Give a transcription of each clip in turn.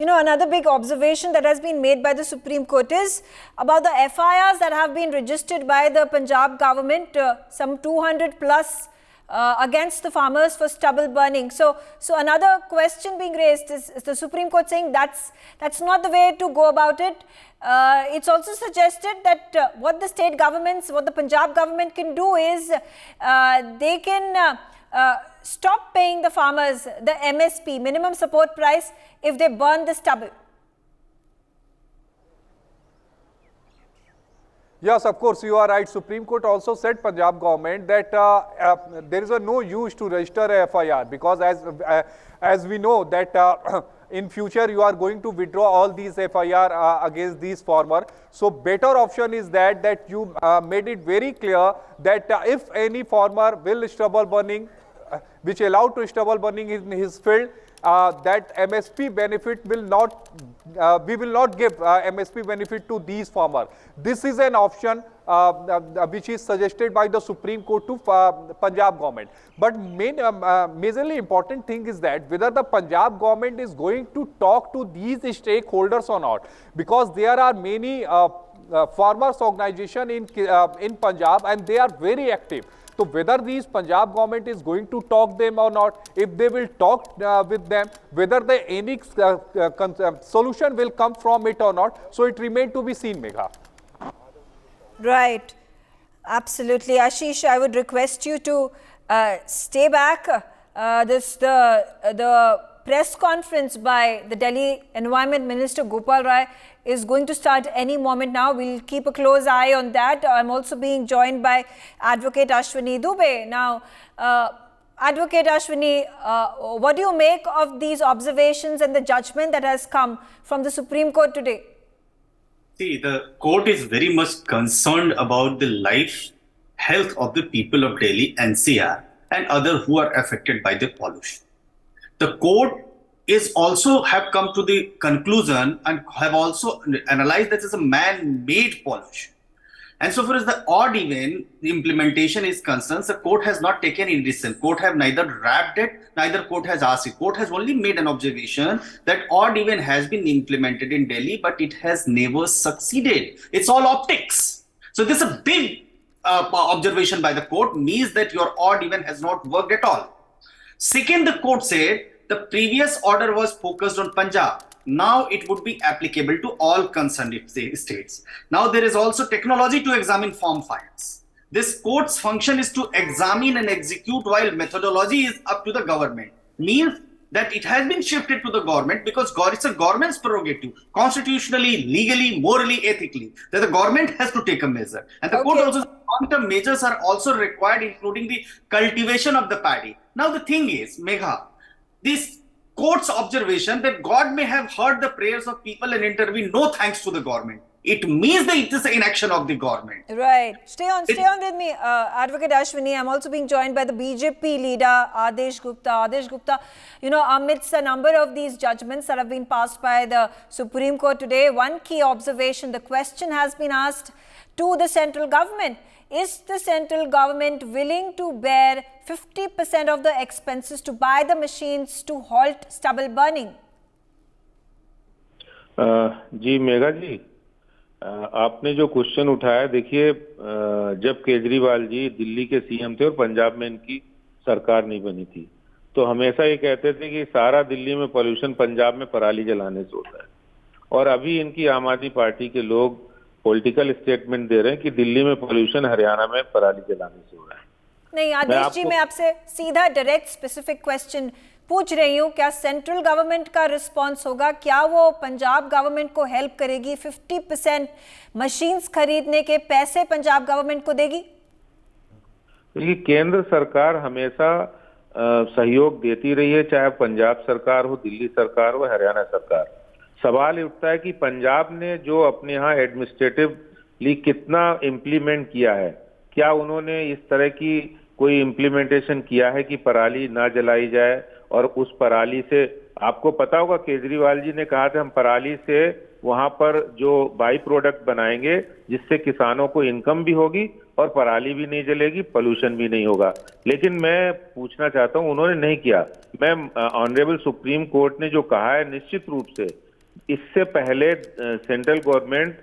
Another big observation that has been made by the Supreme Court is about the FIRs that have been registered by the Punjab government, some 200 plus against the farmers for stubble burning. So another question being raised is the Supreme Court saying that's not the way to go about it. It's also suggested that what the state governments, what the Punjab government can do is they can stop paying the farmers the MSP, minimum support price, if they burn the stubble. Yes, of course, you are right. Supreme Court also said Punjab government that there is no use to register a FIR, because as we know that in future you are going to withdraw all these FIR against these farmers. So better option is that you made it very clear that if any farmer will stubble burning, which allowed to stubble burning in his field, that MSP benefit will not, we will not give MSP benefit to these farmers. This is an option which is suggested by the Supreme Court to Punjab government. But majorly important thing is that whether the Punjab government is going to talk to these stakeholders or not, because there are many farmers organization in Punjab and they are very active. So whether these Punjab government is going to talk them or not, if they will talk with them, whether any solution will come from it or not, so it remains to be seen, Megha. Right, absolutely. Ashish, I would request you to stay back. The press conference by the Delhi Environment Minister Gopal Rai is going to start any moment now. We'll keep a close eye on that. I'm also being joined by Advocate Ashwini Dubey. Now, Advocate Ashwini, what do you make of these observations and the judgment that has come from the Supreme Court today? See, the court is very much concerned about the life, health of the people of Delhi, NCR, and others who are affected by the pollution. The court is also have come to the conclusion and have also analyzed that it's a man-made pollution. And so far as the odd even the implementation is concerned, the court has not taken in this. Court have neither wrapped it, neither court has asked it. Court has only made an observation that odd even has been implemented in Delhi, but it has never succeeded. It's all optics. So this is a big observation by the court, means that your odd even has not worked at all. Second, the court said the previous order was focused on Punjab. Now it would be applicable to all concerned states. Now there is also technology to examine farm fires. This court's function is to examine and execute, while methodology is up to the government. Means that it has been shifted to the government because it's a government's prerogative, constitutionally, legally, morally, ethically, that the government has to take a measure. And the court also, long-term measures are also required, including the cultivation of the paddy. Now the thing is, Megha, this court's observation that God may have heard the prayers of people and intervened, no thanks to the government. It means that it is an inaction of the government. Right. Stay on with me, Advocate Ashwini. I'm also being joined by the BJP leader, Adesh Gupta. Adesh Gupta, amidst a number of these judgments that have been passed by the Supreme Court today, one key observation, the question has been asked to the central government. Is the central government willing to bear 50% of the expenses to buy the machines to halt stubble burning? जी मेघा जी, आपने जो question उठाया, देखिए जब केजरीवाल जी दिल्ली के CM थे और पंजाब में इनकी सरकार नहीं बनी थी, तो हमेशा ये कहते थे कि सारा दिल्ली में पोल्यूशन पंजाब में पराली जलाने से होता है। और अभी इनकी आम आदमी पार्टी के लोग पॉलिटिकल स्टेटमेंट दे रहे हैं कि दिल्ली में पोल्यूशन हरियाणा में पराली जलाने से हो रहा है। नहीं आदेश जी, मैं आपसे सीधा डायरेक्ट स्पेसिफिक क्वेश्चन पूछ रही हूँ, क्या सेंट्रल गवर्नमेंट का रिस्पांस होगा? क्या वो पंजाब गवर्नमेंट को हेल्प करेगी? 50% मशीन्स खरीदने के पैसे पंजाब गवर्नमेंट को देगी? देखिए, केंद्र सरकार हमेशा सहयोग देती रही है, चाहे पंजाब सरकार हो, दिल्ली सरकार हो, हरियाणा सरकार। सवाल उठता है कि पंजाब ने जो अपने यहाँ एडमिनिस्ट्रेटिवली कितना इम्प्लीमेंट किया है, क्या उन्होंने इस तरह की कोई इम्प्लीमेंटेशन किया है कि पराली ना जलाई जाए? और उस पराली से आपको पता होगा, केजरीवाल जी ने कहा था हम पराली से वहां पर जो बाई प्रोडक्ट बनाएंगे जिससे किसानों को इनकम भी होगी और पराली भी नहीं जलेगी, पोल्यूशन भी नहीं होगा। लेकिन मैं पूछना चाहता हूं, उन्होंने नहीं किया। मैं ऑनरेबल सुप्रीम कोर्ट ने जो कहा है, निश्चित रूप से इससे पहले सेंट्रल गवर्नमेंट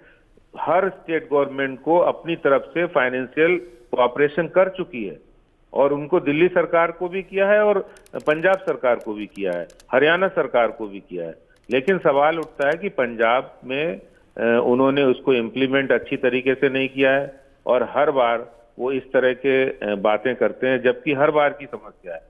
हर स्टेट गवर्नमेंट को अपनी तरफ से फाइनेंशियल कोऑपरेशन कर चुकी है, और उनको दिल्ली सरकार को भी किया है और पंजाब सरकार को भी किया है, हरियाणा सरकार को भी किया है। लेकिन सवाल उठता है कि पंजाब में उन्होंने उसको इम्प्लीमेंट अच्छी तरीके से नहीं किया है, और हर बार वो इस तरह के बातें करते हैं, जबकि हर बार की समस्या है।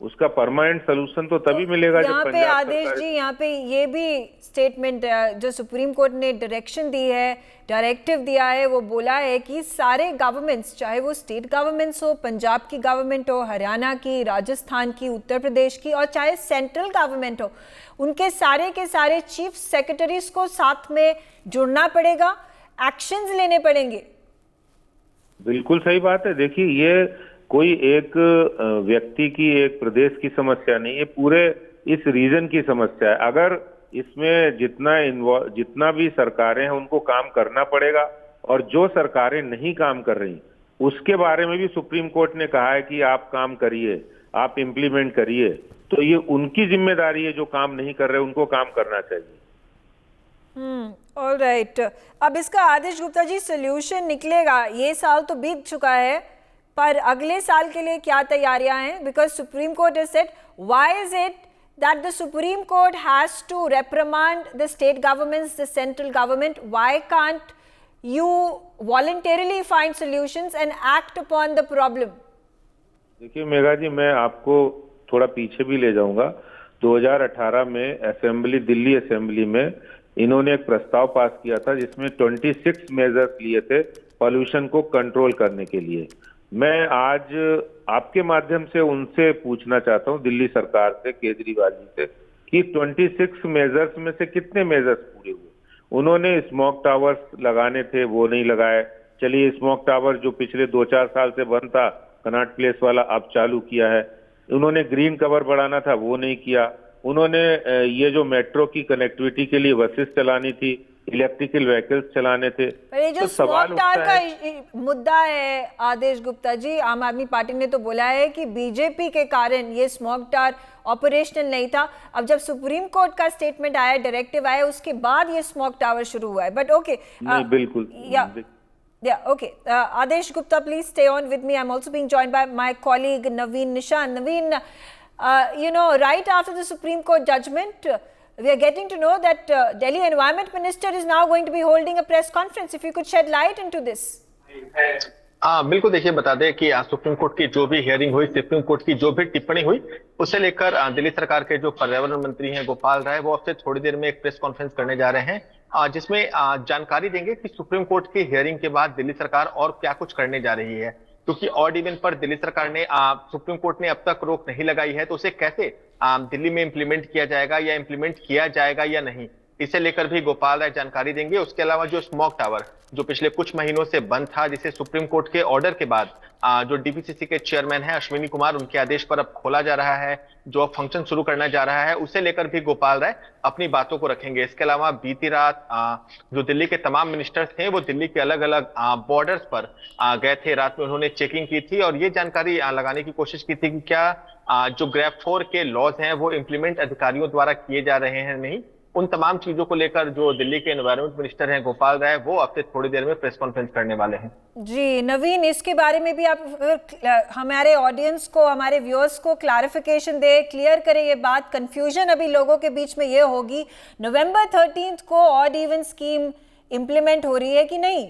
उसका परमानेंट सोल्यूशन तो तभी मिलेगा जब यहाँ पे पंजाब आदेश जी, यहाँ पे ये भी स्टेटमेंट जो सुप्रीम कोर्ट ने डायरेक्शन दी है, डायरेक्टिव दिया है, वो बोला है कि सारे गवर्नमेंट्स, चाहे वो स्टेट गवर्नमेंट्स हो, पंजाब की गवर्नमेंट हो, हरियाणा की, राजस्थान की, उत्तर प्रदेश की, और चाहे सेंट्रल गवर्नमेंट हो, उनके सारे के सारे चीफ सेक्रेटरीज को साथ में जुड़ना पड़ेगा, एक्शंस लेने पड़ेंगे। बिल्कुल सही बात है। देखिए, ये कोई एक व्यक्ति की, एक प्रदेश की समस्या नहीं, ये पूरे इस रीजन की समस्या है। अगर इसमें जितना भी सरकारें हैं उनको काम करना पड़ेगा, और जो सरकारें नहीं काम कर रही उसके बारे में भी सुप्रीम कोर्ट ने कहा है कि आप काम करिए, आप इम्प्लीमेंट करिए। तो ये उनकी जिम्मेदारी है, जो काम नहीं कर रहे उनको काम करना चाहिए। ऑलराइट, अब इसका आदेश गुप्ता जी सोल्यूशन निकलेगा, ये साल तो बीत चुका है, पर अगले साल के लिए क्या तैयारियां हैं? Because supreme court has said, why is it that the Supreme Court has to reprimand the state governments, the central government? Why can't you voluntarily find solutions and act upon the problem? देखिए मेघा जी, मैं आपको थोड़ा पीछे भी ले जाऊंगा। 2018 में Delhi assembly में इन्होंने एक प्रस्ताव पास किया था जिसमें 26 मेजर्स लिए थे पॉल्यूशन को कंट्रोल करने के लिए। मैं आज आपके माध्यम से उनसे पूछना चाहता हूं, दिल्ली सरकार से, केजरीवाल जी से, कि 26 मेजर्स में से कितने मेजर्स पूरे हुए? उन्होंने स्मोक टावर्स लगाने थे, वो नहीं लगाए। चलिए, स्मोक टावर जो पिछले 2-4 साल से बंद था, कनॉट प्लेस वाला, अब चालू किया है। उन्होंने ग्रीन कवर बढ़ाना था, वो नहीं किया। उन्होंने ये जो मेट्रो की कनेक्टिविटी के लिए बसेस चलानी थी, इलेक्ट्रिकल व्हीकल्स चलाने थे। पर ये जो तो स्मोक टावर का मुद्दा है आदेश गुप्ता जी, आम आदमी पार्टी ने तो बोला है कि बीजेपी के कारण ये स्मोक टावर ऑपरेशनल नहीं था। अब जब सुप्रीम कोर्ट का स्टेटमेंट आया, डायरेक्टिव आया, उसके बाद ये स्मोक टावर शुरू हुआ है। बट ओके, बिल्कुल, Yeah, okay. Adesh Gupta, please stay on with me. I'm also being joined by my colleague Naveen Nishan. Naveen, right after the Supreme Court judgment, we are getting to know that Delhi Environment Minister is now going to be holding a press conference. If you could shed light into this. बिल्कुल, देखिए बता दें कि supreme court की जो भी hearing हुई, supreme court की जो भी टिप्पणी हुई, उसे लेकर दिल्ली सरकार के जो पर्यावरण मंत्री हैं गोपाल राय, वो अब से थोड़ी देर में एक प्रेस कॉन्फ्रेंस करने जा रहे हैं, जिसमें जानकारी देंगे कि सुप्रीम कोर्ट की हियरिंग के बाद दिल्ली सरकार और क्या कुछ करने जा रही है। क्योंकि ऑड इवन पर दिल्ली सरकार ने, सुप्रीम कोर्ट ने अब तक रोक नहीं लगाई है, तो उसे कैसे दिल्ली में इंप्लीमेंट किया जाएगा या इंप्लीमेंट किया जाएगा या नहीं, इसे लेकर भी गोपाल राय जानकारी देंगे। उसके अलावा जो स्मोक टावर जो पिछले कुछ महीनों से बंद था, जिसे सुप्रीम कोर्ट के ऑर्डर के बाद जो डीपीसीसी के चेयरमैन हैं अश्विनी कुमार, उनके आदेश पर अब खोला जा रहा है, जो अब फंक्शन शुरू करना जा रहा है, उसे लेकर भी गोपाल राय अपनी बातों को रखेंगे। इसके अलावा बीती रात जो दिल्ली के तमाम मिनिस्टर्स थे, वो दिल्ली के अलग अलग बॉर्डर्स पर गए थे। रात में उन्होंने चेकिंग की थी और ये जानकारी लगाने की कोशिश की थी कि क्या जो ग्रेफ 4 के लॉज हैं वो इंप्लीमेंट अधिकारियों द्वारा किए जा रहे हैं नहीं। उन तमाम चीजों को लेकर जो दिल्ली के एनवायरनमेंट मिनिस्टर हैं गोपाल राय, वो अब से थोड़ी देर में प्रेस कॉन्फ्रेंस करने वाले हैं। जी नवीन, इसके बारे में भी आप हमारे ऑडियंस को, हमारे व्यूअर्स को क्लैरिफिकेशन दे, क्लियर करें ये बात। कंफ्यूजन अभी लोगों के बीच में ये होगी, नवंबर 13 को ऑड इवन स्कीम इंप्लीमेंट हो रही है कि नहीं?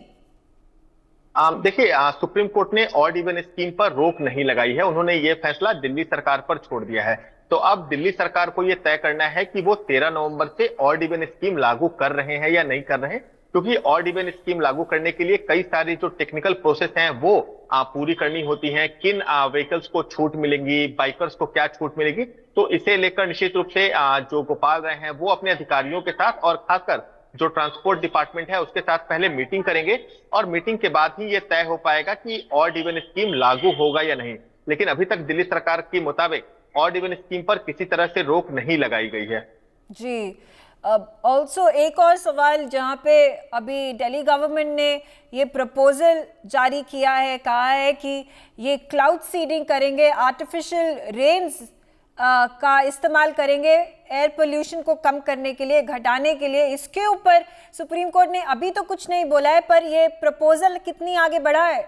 देखिए, सुप्रीम कोर्ट ने ऑड इवन स्कीम पर रोक नहीं लगाई है। उन्होंने ये फैसला दिल्ली सरकार पर छोड़ दिया है। तो अब दिल्ली सरकार को यह तय करना है कि वो 13 नवंबर से ऑड इवन स्कीम लागू कर रहे हैं या नहीं कर रहे हैं, क्योंकि ऑड इवन स्कीम लागू करने के लिए कई सारी जो टेक्निकल प्रोसेस हैं वो पूरी करनी होती हैं। किन व्हीकल्स को छूट मिलेगी, बाइकर्स को क्या छूट मिलेगी, तो इसे लेकर निश्चित रूप से जो गोपाल राय हैं वो अपने अधिकारियों के साथ और खासकर जो ट्रांसपोर्ट डिपार्टमेंट है उसके साथ पहले मीटिंग करेंगे, और मीटिंग के बाद ही ये तय हो पाएगा कि ऑड इवन स्कीम लागू होगा या नहीं। लेकिन अभी तक दिल्ली सरकार के मुताबिक ऑड इवन स्कीम पर किसी तरह से रोक नहीं लगाई गई है। जी, ऑल्सो एक और सवाल, जहां पे अभी दिल्ली गवर्नमेंट ने ये प्रपोजल जारी किया है, कहा है कि ये क्लाउड सीडिंग करेंगे, आर्टिफिशियल रेन्स का इस्तेमाल करेंगे एयर पोल्यूशन को कम करने के लिए, घटाने के लिए, इसके ऊपर सुप्रीम कोर्ट ने अभी तो कुछ नहीं बोला है, पर ये प्रपोजल कितनी आगे बढ़ा है?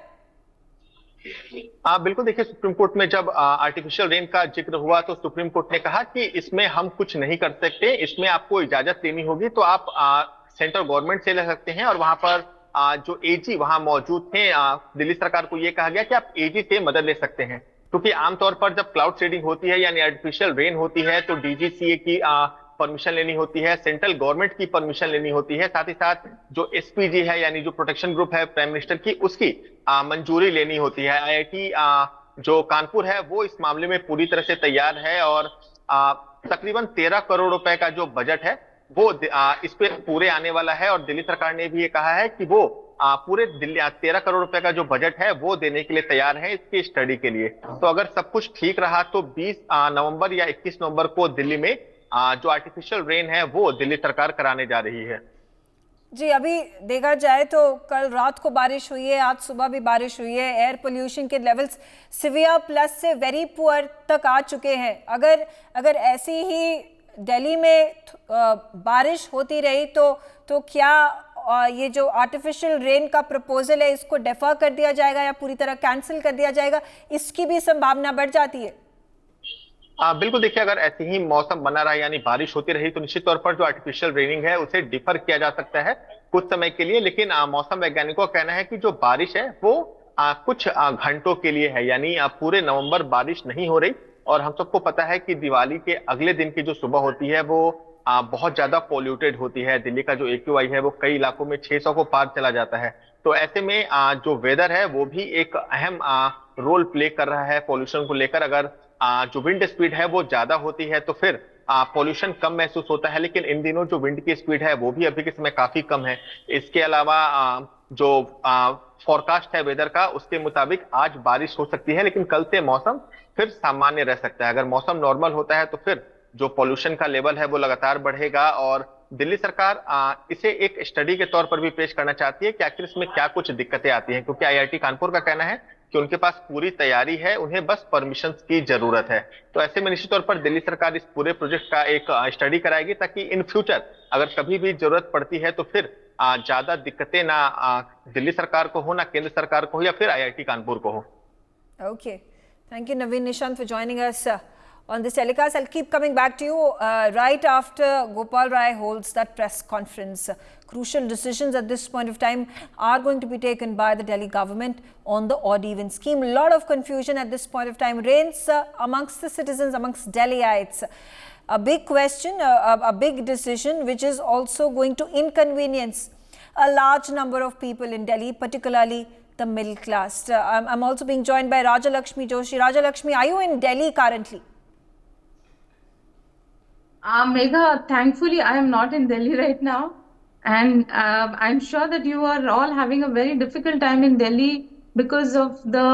बिल्कुल, देखिए सुप्रीम कोर्ट में जब आर्टिफिशियल रेन का जिक्र हुआ तो सुप्रीम कोर्ट ने कहा कि इसमें हम कुछ नहीं कर सकते, इसमें आपको इजाजत लेनी होगी, तो आप सेंट्रल गवर्नमेंट से ले सकते हैं। और वहां पर जो एजी वहां मौजूद थे, दिल्ली सरकार को यह कहा गया कि आप एजी से मदद ले सकते हैं, क्योंकि आमतौर पर जब क्लाउड सीडिंग होती है यानी आर्टिफिशियल रेन होती है तो डीजीसीए की परमिशन लेनी होती है, सेंट्रल गवर्नमेंट की परमिशन लेनी होती है, साथ ही साथ जो एसपीजी है यानी जो प्रोटेक्शन ग्रुप है प्राइम मिनिस्टर की, उसकी मंजूरी लेनी होती है। आईआईटी जो कानपुर है वो इस मामले में पूरी तरह से तैयार है और तकरीबन 13 करोड़ रुपए का जो बजट है वो इस पे पूरे आने वाला है। और दिल्ली सरकार ने भी ये कहा है कि वो पूरे दिल्ली 13 करोड़ रुपए का जो बजट है वो देने के लिए तैयार है इसकी स्टडी के लिए। तो अगर सब कुछ ठीक रहा तो 20 नवंबर या 21 नवंबर को दिल्ली में जो आर्टिफिशियल रेन है वो दिल्ली सरकार कराने जा रही है। जी, अभी देखा जाए तो कल रात को बारिश हुई है, आज सुबह भी बारिश हुई है, एयर पोल्यूशन के लेवल्स सिवियर प्लस से वेरी पुअर तक आ चुके हैं। अगर ऐसी ही दिल्ली में बारिश होती रही तो क्या ये जो आर्टिफिशियल रेन का प्रपोजल है इसको डेफर कर दिया जाएगा या पूरी तरह कैंसिल कर दिया जाएगा, इसकी भी संभावना बढ़ जाती है? बिल्कुल, देखिए अगर ऐसे ही मौसम बना रहा यानी बारिश होती रही तो निश्चित तौर पर जो आर्टिफिशियल रेनिंग है उसे डिफर किया जा सकता है कुछ समय के लिए। लेकिन मौसम वैज्ञानिकों का कहना है कि जो बारिश है वो कुछ घंटों के लिए है, यानी पूरे नवंबर बारिश नहीं हो रही। और हम सबको पता है कि दिवाली के अगले दिन की जो सुबह होती है वो बहुत ज्यादा पॉल्यूटेड होती है। दिल्ली का जो AQI है वो कई इलाकों में 600 को पार चला जाता है। तो ऐसे में जो वेदर है वो भी एक अहम रोल प्ले कर रहा है पॉल्यूशन को लेकर। अगर जो विंड स्पीड है वो ज्यादा होती है तो फिर पॉल्यूशन कम महसूस होता है, लेकिन इन दिनों जो विंड की स्पीड है वो भी अभी के समय काफी कम है। इसके अलावा जो फोरकास्ट है वेदर का उसके मुताबिक आज बारिश हो सकती है, लेकिन कल से मौसम फिर सामान्य रह सकता है। अगर मौसम नॉर्मल होता है तो फिर जो पॉल्यूशन का लेवल है वो लगातार बढ़ेगा। और दिल्ली सरकार इसे एक स्टडी के तौर पर भी पेश करना चाहती है कि आखिर इसमें क्या कुछ दिक्कतें आती हैं, क्योंकि IIT कानपुर का कहना है कि उनके पास पूरी तैयारी है, उन्हें बस परमिशन की जरूरत है। तो ऐसे में निश्चित तौर पर दिल्ली सरकार इस पूरे प्रोजेक्ट का एक स्टडी कराएगी ताकि इन फ्यूचर अगर कभी भी जरूरत पड़ती है तो फिर ज्यादा दिक्कतें ना दिल्ली सरकार को हो, ना केंद्र सरकार को हो या फिर IIT कानपुर को हो। Okay. Thank you, Naveen Nishant, for joining us on this telecast. I'll keep coming back to you right after Gopal Rai holds that press conference. Crucial decisions at this point of time are going to be taken by the Delhi government on the odd-even scheme. A lot of confusion at this point of time reigns amongst the citizens, amongst Delhiites. A big question, a big decision which is also going to inconvenience a large number of people in Delhi, particularly the middle class. I'm also being joined by Raja Lakshmi Joshi. Raja Lakshmi, are you in Delhi currently? Megha, thankfully I am not in Delhi right now, and I'm sure that you are all having a very difficult time in Delhi because of the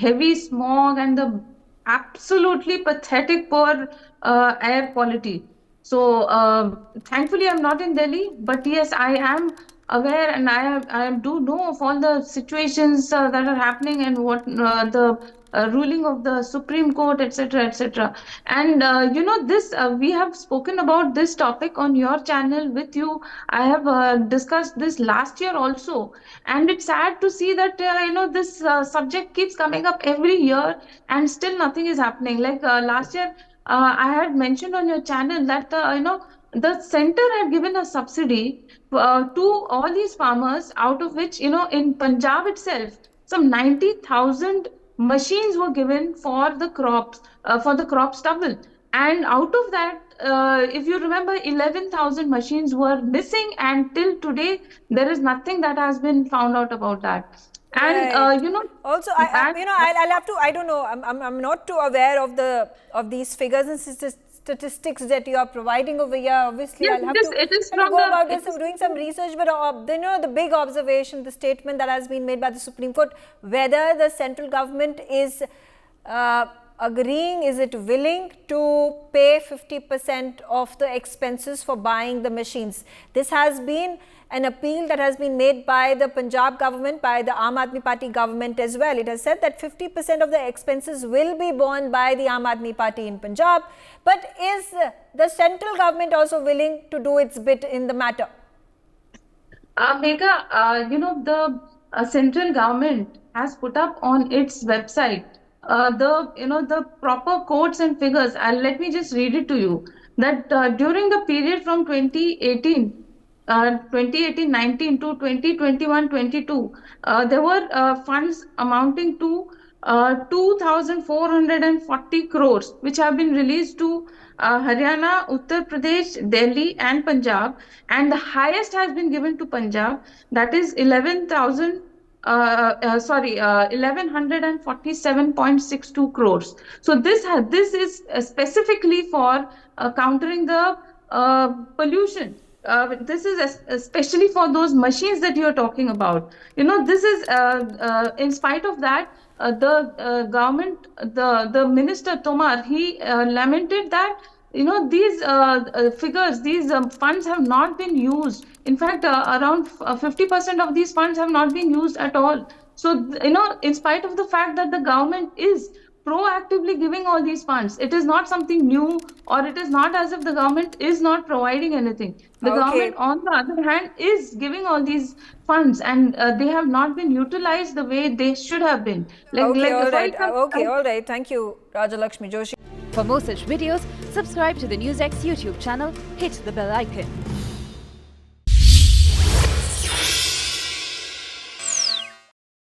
heavy smog and the absolutely pathetic poor air quality. So thankfully I'm not in Delhi, but yes, I am aware and I do know of all the situations that are happening and what the ruling of the Supreme Court, etc., etc. And you know, this we have spoken about this topic on your channel with you. I have discussed this last year also, and it's sad to see that you know, this subject keeps coming up every year and still nothing is happening. Like last year, I had mentioned on your channel that you know, the center had given a subsidy to all these farmers, out of which, you know, in Punjab itself, some 90,000 machines were given for the crops, for the crop stubble. And out of that, if you remember, 11,000 machines were missing, and till today, there is nothing that has been found out about that. And Right. you know, Also, you know, I'll have to. I don't know. I'm not too aware of these figures and statistics that you are providing over here. Obviously, Yes, I'll have it is to go from the- about this, it is- doing some research. But then, you know, the big observation, the statement that has been made by the Supreme Court, whether the central government is agreeing, is it willing to pay 50% of the expenses for buying the machines? This has been an appeal that has been made by the Punjab government, by the Aam Aadmi Party government as well. It has said that 50% of the expenses will be borne by the Aam Aadmi Party in Punjab. But is the central government also willing to do its bit in the matter? Megha, the central government has put up on its website the proper quotes and figures. Let me just read it to you. That during the period from 2018-19 to 2021-22, there were funds amounting to 2,440 crores, which have been released to Haryana, Uttar Pradesh, Delhi, and Punjab, and the highest has been given to Punjab. That is 1147.62 crores. So this is specifically for countering the pollution. This is especially for those machines that you're talking about. This is in spite of that, the government, the minister Tomar, he lamented that these figures, these funds have not been used. In fact, around 50% of these funds have not been used at all. So in spite of the fact that the government is proactively giving all these funds, it is not something new, or it is not as if the government is not providing anything. The government, on the other hand, is giving all these funds, and they have not been utilized the way they should have been. All right. Thank you, Rajalakshmi Joshi. For more such videos, subscribe to the NewsX YouTube channel, hit the bell icon.